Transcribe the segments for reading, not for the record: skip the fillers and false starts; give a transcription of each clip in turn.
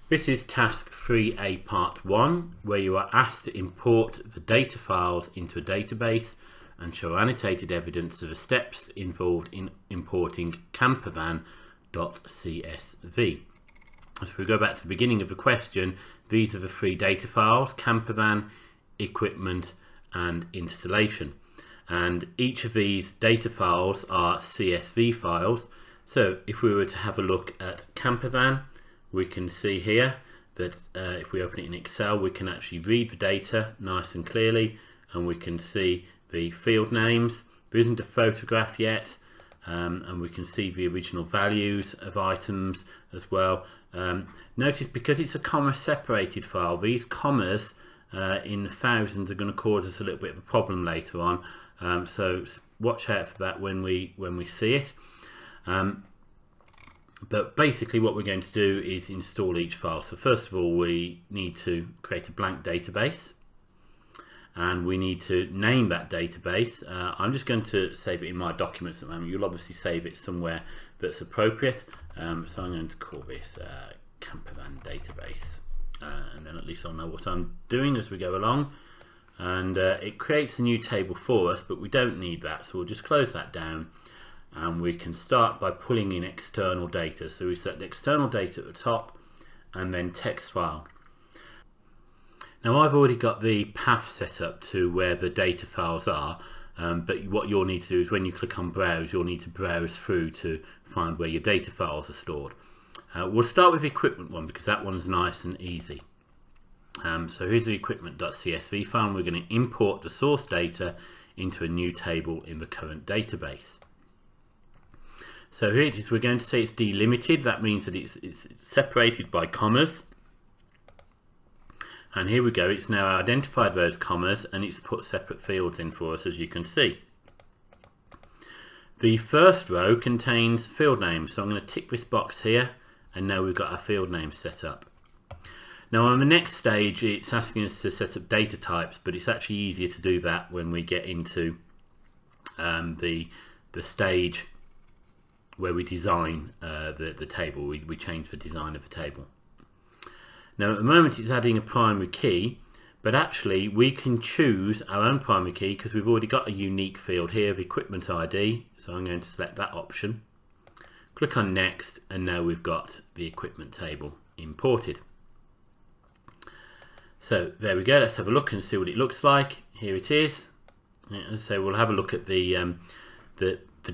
This is task 3A part 1, where you are asked to import the data files into a database and show annotated evidence of the steps involved in importing campervan.csv. So if we go back to the beginning of the question, these are the three data files: campervan, equipment and installation. And each of these data files are CSV files. So if we were to have a look at campervan, we can see here that if we open it in Excel, we can actually read the data nice and clearly, and we can see the field names. There isn't a photograph yet, and we can see the original values of items as well. Notice, because it's a comma separated file, these commas in the thousands are going to cause us a little bit of a problem later on, so watch out for that when we see it. But basically what we're going to do is install each file. So first of all, we need to create a blank database, and we need to name that database. I'm just going to save it in my documents at the moment. You'll obviously save it somewhere that's appropriate. So I'm going to call this campervan database, and then at least I'll know what I'm doing as we go along. And it creates a new table for us, but we don't need that, so we'll just close that down. And we can start by pulling in external data. So we set the external data at the top, and then text file. Now I've already got the path set up to where the data files are, but what you'll need to do is when you click on browse, you'll need to browse through to find where your data files are stored. We'll start with the equipment one because that one's nice and easy. So here's the equipment.csv file, and we're going to import the source data into a new table in the current database. So here it is. We're going to say it's delimited. That means that it's separated by commas. And here we go. It's now identified those commas, and it's put separate fields in for us, as you can see. The first row contains field names. So I'm going to tick this box here, and now we've got our field names set up. Now on the next stage, it's asking us to set up data types, but it's actually easier to do that when we get into the stage where we design the table. We change the design of the table. Now at the moment it's adding a primary key, but actually we can choose our own primary key because we've already got a unique field here of equipment ID. So I'm going to select that option, click on next, and now we've got the equipment table imported. So there we go. Let's have a look and see what it looks like. Here it is. So we'll have a look at the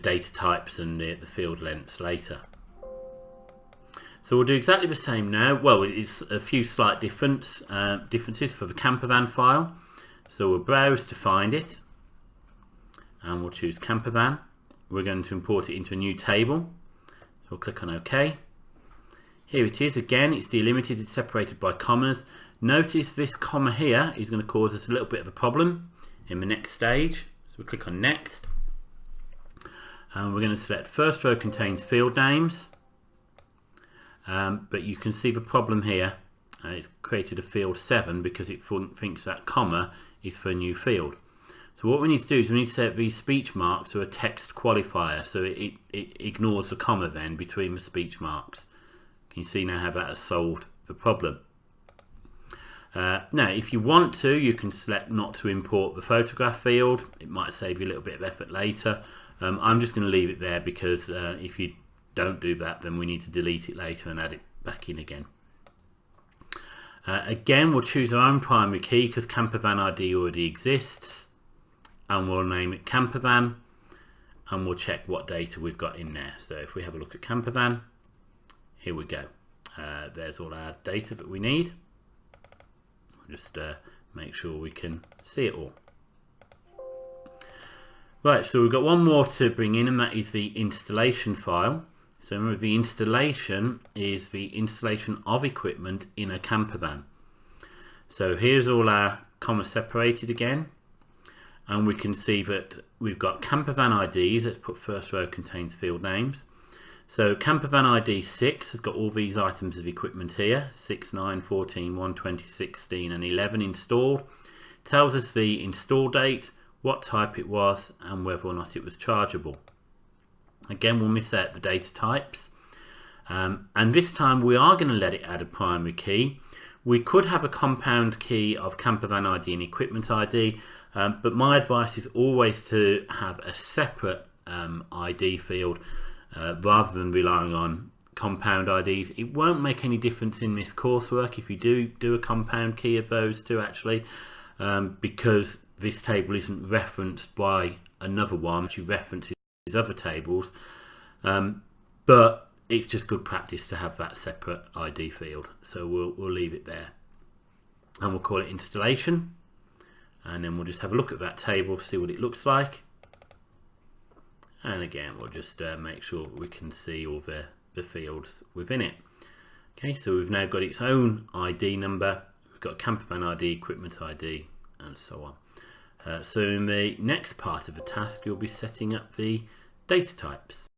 data types and the field lengths later. So we'll do exactly the same now. Well, it's a few slight differences for the campervan file. So we'll browse to find it, and we'll choose campervan. We're going to import it into a new table. So we'll click on OK. Here it is again. It's delimited, it's separated by commas. Notice this comma here is going to cause us a little bit of a problem in the next stage. So we'll click on next. And we're going to select first row contains field names, but you can see the problem here. It's created a field 7 because it thinks that comma is for a new field. So what we need to do is we need to set these speech marks to a text qualifier, so it ignores the comma then between the speech marks. Can you see now how that has solved the problem? Now if you want to, you can select not to import the photograph field. It might save you a little bit of effort later. I'm just going to leave it there because if you don't do that, then we need to delete it later and add it back in again. Again, we'll choose our own primary key because campervan ID already exists, and we'll name it campervan, and we'll check what data we've got in there. So if we have a look at campervan, here we go. There's all our data that we need. We'll just make sure we can see it all. Right, so we've got one more to bring in, and that is the installation file. So remember, the installation is the installation of equipment in a campervan. So here's all our comma separated again, and we can see that we've got campervan IDs. Let's put first row contains field names. So campervan ID 6 has got all these items of equipment here: 6, 9, 14, 1, 20, 16 and 11 installed. Tells us the install date, what type it was, and whether or not it was chargeable. Again, we'll miss out the data types. And this time we are going to let it add a primary key. We could have a compound key of campervan ID and equipment ID, but my advice is always to have a separate ID field rather than relying on compound IDs. It won't make any difference in this coursework if you do a compound key of those two actually, because this table isn't referenced by another one which references other tables, but it's just good practice to have that separate ID field, so we'll leave it there and we'll call it installation, and then we'll just have a look at that table, see what it looks like, and again we'll just make sure we can see all the fields within it. Okay, so we've now got its own ID number, we've got campervan ID, equipment ID, and so on. So in the next part of the task you'll be setting up the data types.